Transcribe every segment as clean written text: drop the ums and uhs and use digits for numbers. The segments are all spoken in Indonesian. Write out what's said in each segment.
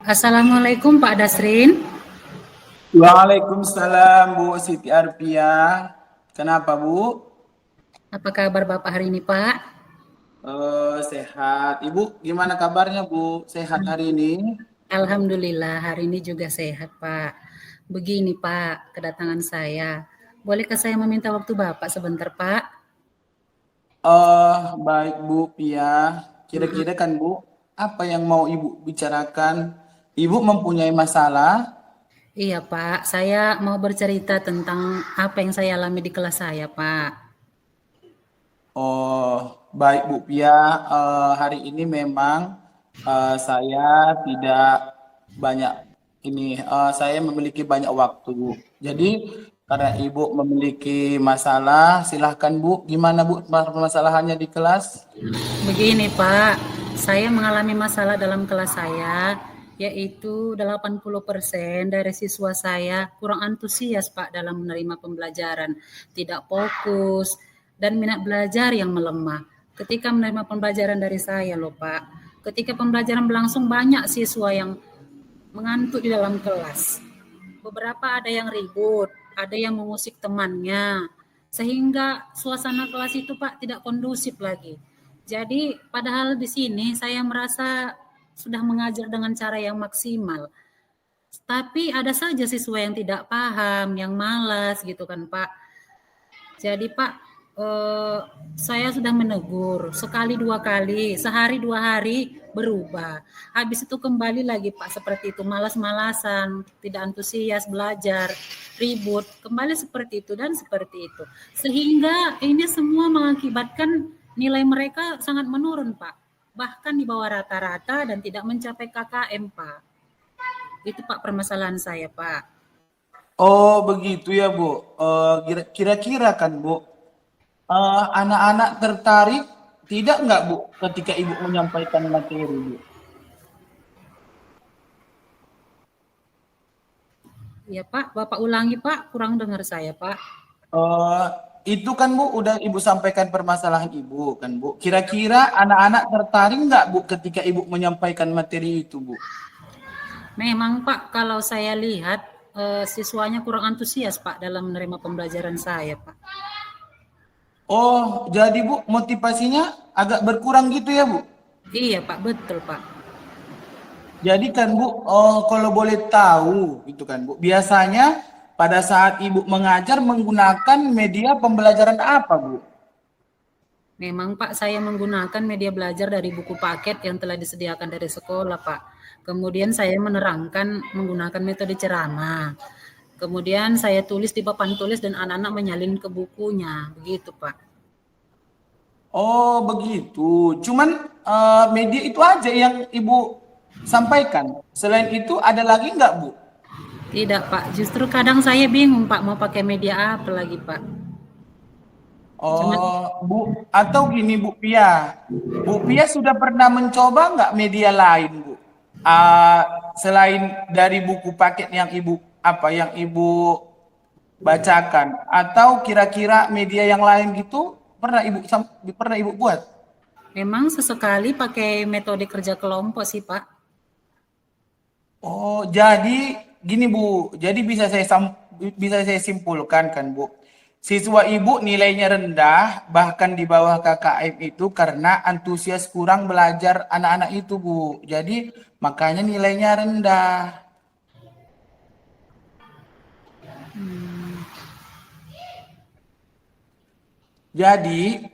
Assalamualaikum Pak Dasrin. Waalaikumsalam Bu Siti Arpia. Kenapa Bu? Apa kabar Bapak hari ini Pak? Sehat. Ibu gimana kabarnya Bu? Sehat hari ini? Alhamdulillah hari ini juga sehat Pak. Begini Pak, kedatangan saya. Bolehkah saya meminta waktu Bapak sebentar Pak? Baik Bu Pia. Kira-kira kan Bu, apa yang mau Ibu bicarakan? Ibu mempunyai masalah? Iya Pak, saya mau bercerita tentang apa yang saya alami di kelas saya Pak. Baik Bu Pia. Hari ini memang saya tidak banyak saya memiliki banyak waktu Bu. Jadi karena Ibu memiliki masalah, silahkan Bu. Gimana Bu permasalahannya di kelas? Begini Pak, saya mengalami masalah dalam kelas saya, yaitu 80% dari siswa saya kurang antusias Pak dalam menerima pembelajaran, tidak fokus, dan minat belajar yang melemah. Ketika menerima pembelajaran dari saya loh Pak, ketika pembelajaran berlangsung banyak siswa yang mengantuk di dalam kelas. Beberapa ada yang ribut, ada yang mengusik temannya, sehingga suasana kelas itu Pak tidak kondusif lagi. Jadi padahal di sini saya merasa sudah mengajar dengan cara yang maksimal. Tapi ada saja siswa yang tidak paham, yang malas gitu kan Pak. Jadi Pak, saya sudah menegur sekali dua kali, sehari dua hari berubah. Habis itu kembali lagi Pak seperti itu, malas-malasan, tidak antusias belajar, ribut, kembali seperti itu dan seperti itu. Sehingga ini semua mengakibatkan nilai mereka sangat menurun Pak. Bahkan di bawah rata-rata dan tidak mencapai KKM Pak. Itu Pak permasalahan saya Pak. Oh begitu ya Bu. Kira-kira kan Bu, anak-anak tertarik tidak nggak Bu ketika Ibu menyampaikan materi Bu? Ya Pak, Bapak ulangi Pak, kurang dengar saya Pak. Eh, itu kan Bu udah Ibu sampaikan permasalahan Ibu kan Bu. Kira-kira anak-anak tertarik nggak Bu ketika Ibu menyampaikan materi itu Bu? Memang Pak, kalau saya lihat siswanya kurang antusias Pak dalam menerima pembelajaran saya Pak. Oh jadi Bu motivasinya agak berkurang gitu ya Bu? Iya Pak, betul Pak. Jadi kan Bu, kalau boleh tahu gitu kan Bu, biasanya pada saat Ibu mengajar menggunakan media pembelajaran apa Bu? Memang Pak, saya menggunakan media belajar dari buku paket yang telah disediakan dari sekolah Pak. Kemudian saya menerangkan menggunakan metode ceramah. Kemudian saya tulis di papan tulis dan anak-anak menyalin ke bukunya. Begitu Pak. Oh begitu. Cuman media itu aja yang Ibu sampaikan. Selain itu ada lagi nggak Bu? Tidak Pak, justru kadang saya bingung Pak mau pakai media apa lagi Pak. Cuman Oh Bu, atau gini Bu Pia. Bu Pia sudah pernah mencoba nggak media lain Bu? Ah, selain dari buku paket yang Ibu bacakan atau kira-kira media yang lain gitu pernah Ibu buat? memang sesekali pakai metode kerja kelompok sih Pak. Oh, jadi gini Bu. Jadi bisa saya simpulkan kan Bu. Siswa Ibu nilainya rendah bahkan di bawah KKM itu karena antusias kurang belajar anak-anak itu Bu. Jadi makanya nilainya rendah. Jadi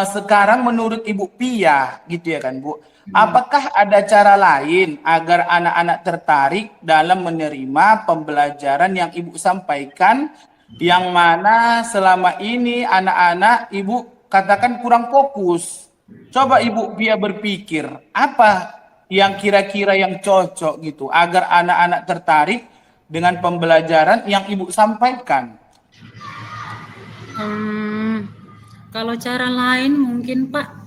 sekarang menurut Ibu Pia gitu ya kan Bu, apakah ada cara lain agar anak-anak tertarik dalam menerima pembelajaran yang Ibu sampaikan yang mana selama ini anak-anak Ibu katakan kurang fokus. Coba Ibu Pia berpikir apa yang kira-kira yang cocok gitu agar anak-anak tertarik dengan pembelajaran yang Ibu sampaikan. Hmm, kalau cara lain mungkin Pak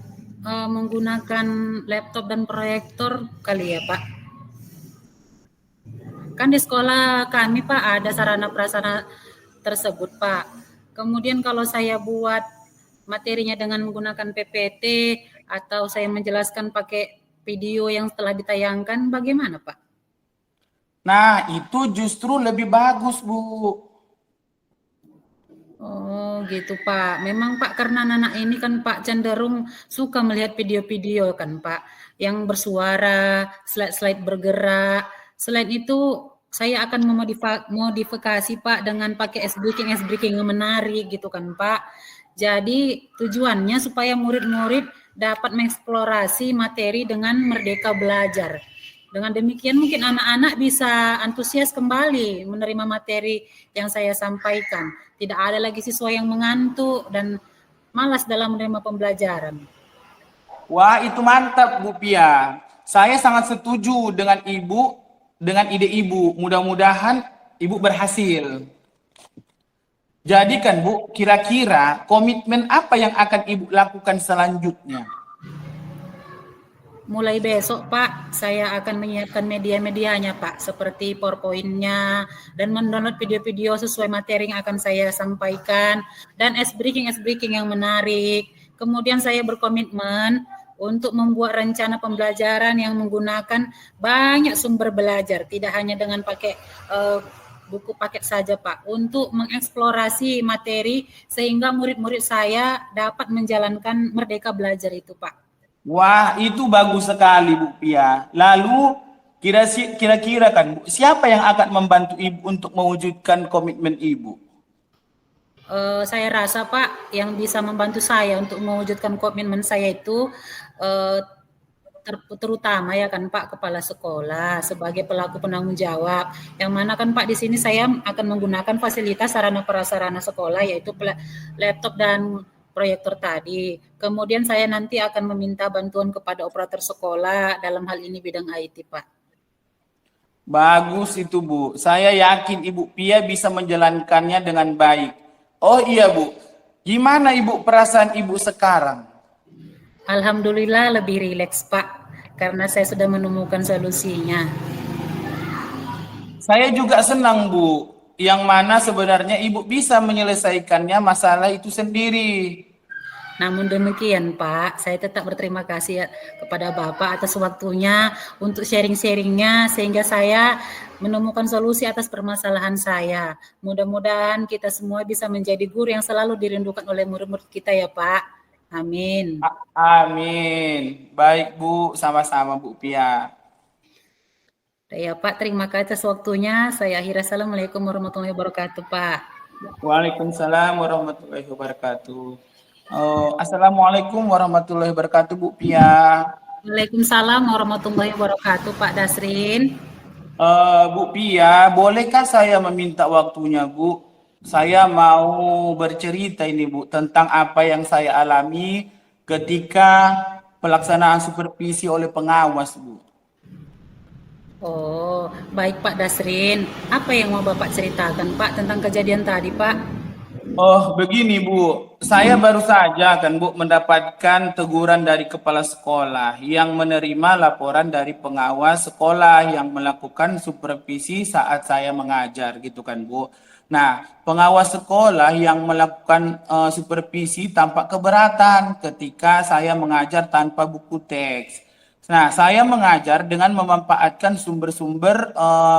menggunakan laptop dan proyektor kali ya Pak. Kan di sekolah kami Pak ada sarana prasarana tersebut Pak. Kemudian kalau saya buat materinya dengan menggunakan PPT atau saya menjelaskan pakai video yang telah ditayangkan, bagaimana Pak? Nah, itu justru lebih bagus, Bu. Oh gitu Pak. Memang Pak karena anak ini kan Pak cenderung suka melihat video-video kan Pak yang bersuara, slide-slide bergerak. Selain itu saya akan modifikasi Pak dengan pakai S-breaking yang menarik gitu kan Pak. Jadi tujuannya supaya murid-murid dapat mengeksplorasi materi dengan merdeka belajar. Dengan demikian mungkin anak-anak bisa antusias kembali menerima materi yang saya sampaikan. Tidak ada lagi siswa yang mengantuk dan malas dalam menerima pembelajaran. Wah, itu mantap, Bu Pia. Saya sangat setuju dengan Ibu, dengan ide Ibu. Mudah-mudahan Ibu berhasil. Jadi kan, Bu, kira-kira komitmen apa yang akan Ibu lakukan selanjutnya? Mulai besok Pak, saya akan menyiapkan media-medianya Pak, seperti PowerPoint-nya, dan mendownload video-video sesuai materi yang akan saya sampaikan, dan S-breaking yang menarik. Kemudian saya berkomitmen untuk membuat rencana pembelajaran yang menggunakan banyak sumber belajar, tidak hanya dengan pakai buku paket saja Pak, untuk mengeksplorasi materi sehingga murid-murid saya dapat menjalankan merdeka belajar itu Pak. Wah, itu bagus sekali, Bu Pia. Lalu, kira-kira kan, Bu, siapa yang akan membantu Ibu untuk mewujudkan komitmen Ibu? Saya rasa Pak yang bisa membantu saya untuk mewujudkan komitmen saya itu uh, terutama ya kan Pak kepala sekolah sebagai pelaku penanggung jawab. Yang mana kan Pak di sini saya akan menggunakan fasilitas sarana prasarana sekolah yaitu laptop dan proyektor tadi. Kemudian saya nanti akan meminta bantuan kepada operator sekolah dalam hal ini bidang IT Pak. Bagus itu, Bu. Saya yakin Ibu Pia bisa menjalankannya dengan baik. Oh iya, Bu. Gimana Ibu perasaan Ibu sekarang? Alhamdulillah lebih rileks Pak karena saya sudah menemukan solusinya. Saya juga senang, Bu. Yang mana sebenarnya Ibu bisa menyelesaikannya masalah itu sendiri. Namun demikian Pak, saya tetap berterima kasih kepada Bapak atas waktunya untuk sharing-sharingnya sehingga saya menemukan solusi atas permasalahan saya. Mudah-mudahan kita semua bisa menjadi guru yang selalu dirindukan oleh murid-murid kita ya Pak. Amin. Amin. Baik, Bu. Sama-sama, Bu Pia. Ya Pak, terima kasih atas waktunya. Saya akhiri. Assalamualaikum warahmatullahi wabarakatuh Pak. Waalaikumsalam warahmatullahi wabarakatuh. Assalamualaikum warahmatullahi wabarakatuh, Bu Pia. Waalaikumsalam warahmatullahi wabarakatuh Pak Dasrin. Bu Pia, bolehkah saya meminta waktunya, Bu? Saya mau bercerita ini, Bu, tentang apa yang saya alami ketika pelaksanaan supervisi oleh pengawas, Bu. Oh, baik Pak Dasrin. Apa yang mau Bapak ceritakan Pak tentang kejadian tadi Pak? Oh, begini, Bu. Saya baru saja kan, Bu, mendapatkan teguran dari kepala sekolah yang menerima laporan dari pengawas sekolah yang melakukan supervisi saat saya mengajar, gitu kan, Bu. Nah, pengawas sekolah yang melakukan supervisi tampak keberatan ketika saya mengajar tanpa buku teks. Nah, saya mengajar dengan memanfaatkan sumber-sumber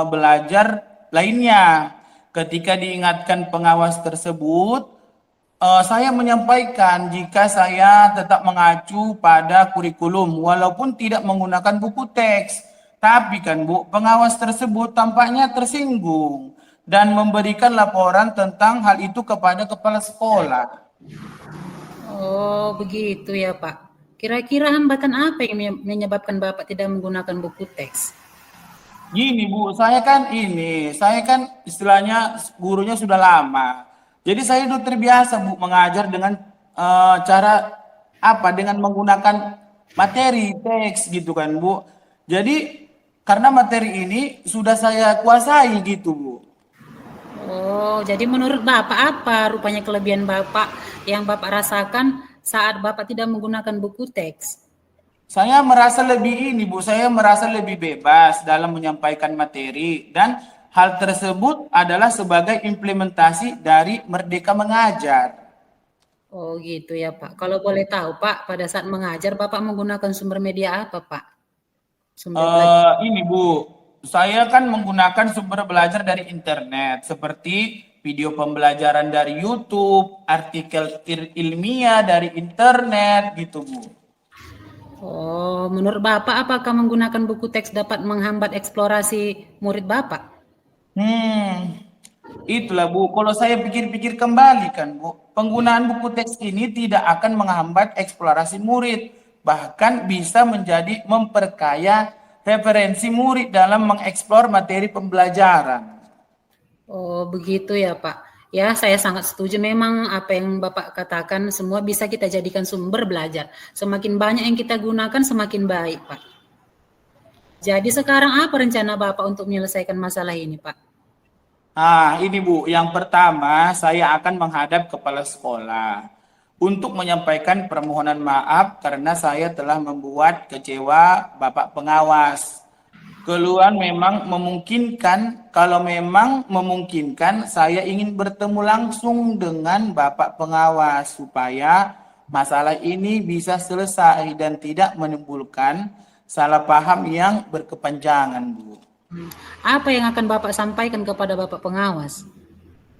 belajar lainnya. Ketika diingatkan pengawas tersebut, saya menyampaikan jika saya tetap mengacu pada kurikulum walaupun tidak menggunakan buku teks. Tapi kan Bu, pengawas tersebut tampaknya tersinggung dan memberikan laporan tentang hal itu kepada kepala sekolah. Oh, begitu ya Pak. Kira-kira hambatan apa yang menyebabkan Bapak tidak menggunakan buku teks? Gini Bu, saya kan istilahnya gurunya sudah lama. Jadi saya sudah terbiasa Bu mengajar dengan cara apa? Dengan menggunakan materi teks gitu kan Bu. Jadi karena materi ini sudah saya kuasai gitu Bu. Oh, jadi menurut Bapak apa rupanya kelebihan Bapak yang Bapak rasakan saat Bapak tidak menggunakan buku teks? Saya merasa lebih ini Bu, saya merasa lebih bebas dalam menyampaikan materi dan hal tersebut adalah sebagai implementasi dari Merdeka Mengajar. Oh, gitu ya Pak. Kalau boleh tahu Pak, pada saat mengajar Bapak menggunakan sumber media apa Pak? Sumber belajar. Ini Bu, Saya kan menggunakan sumber belajar dari internet seperti video pembelajaran dari YouTube, artikel ilmiah dari internet gitu, Bu. Oh, menurut Bapak apakah menggunakan buku teks dapat menghambat eksplorasi murid Bapak? Hmm, itulah Bu. Kalau saya pikir-pikir kembali kan Bu, penggunaan buku teks ini tidak akan menghambat eksplorasi murid, bahkan bisa menjadi memperkaya referensi murid dalam mengeksplor materi pembelajaran. Oh, begitu ya, Pak. Ya, saya sangat setuju. Memang apa yang Bapak katakan semua bisa kita jadikan sumber belajar. Semakin banyak yang kita gunakan, semakin baik, Pak. Jadi sekarang apa rencana Bapak untuk menyelesaikan masalah ini, Pak? Ini Bu, yang pertama saya akan menghadap kepala sekolah untuk menyampaikan permohonan maaf karena saya telah membuat kecewa Bapak pengawas. Keluhan memang memungkinkan, kalau memang memungkinkan saya ingin bertemu langsung dengan Bapak pengawas supaya masalah ini bisa selesai dan tidak menimbulkan salah paham yang berkepanjangan, Bu. Apa yang akan Bapak sampaikan kepada Bapak pengawas?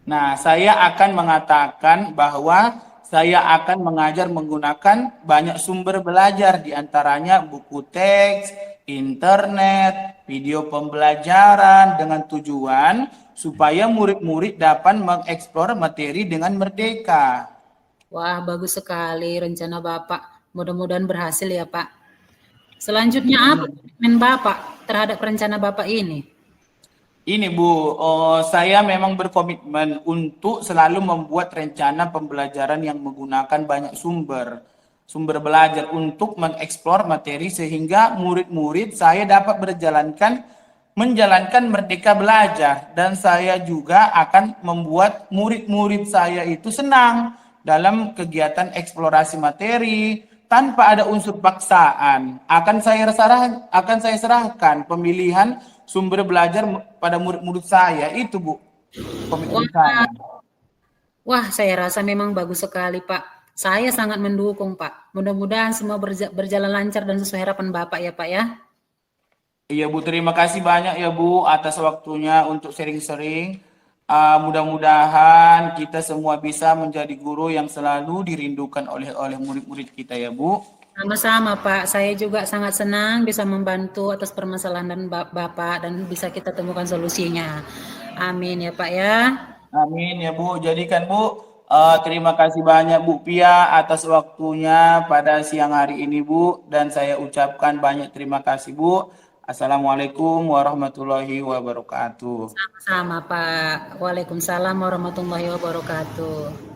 Nah, saya akan mengatakan bahwa saya akan mengajar menggunakan banyak sumber belajar, di antaranya buku teks, internet, video pembelajaran dengan tujuan supaya murid-murid dapat mengeksplor materi dengan merdeka. Wah, bagus sekali rencana Bapak. Mudah-mudahan berhasil ya, Pak. Selanjutnya apa komitmen Bapak terhadap rencana Bapak ini? Ini Bu, saya memang berkomitmen untuk selalu membuat rencana pembelajaran yang menggunakan banyak sumber belajar untuk mengeksplor materi sehingga murid-murid saya dapat menjalankan merdeka belajar dan saya juga akan membuat murid-murid saya itu senang dalam kegiatan eksplorasi materi tanpa ada unsur paksaan. Akan saya serahkan pemilihan sumber belajar pada murid-murid saya itu Bu, komitmen Wah, saya. wah, saya rasa memang bagus sekali, Pak. Saya sangat mendukung, Pak. Mudah-mudahan semua berjalan lancar dan sesuai harapan Bapak ya, Pak ya. Iya Bu, terima kasih banyak ya Bu atas waktunya untuk sharing-sharing. Mudah-mudahan kita semua bisa menjadi guru yang selalu dirindukan oleh murid-murid kita ya Bu. Sama-sama, Pak. Saya juga sangat senang bisa membantu atas permasalahan dan Bapak dan bisa kita temukan solusinya. Amin ya, Pak ya. Amin ya Bu. Jadikan Bu, terima kasih banyak Bu Pia atas waktunya pada siang hari ini Bu. Dan saya ucapkan banyak terima kasih Bu. Assalamualaikum warahmatullahi wabarakatuh. Sama-sama, Pak. Waalaikumsalam warahmatullahi wabarakatuh.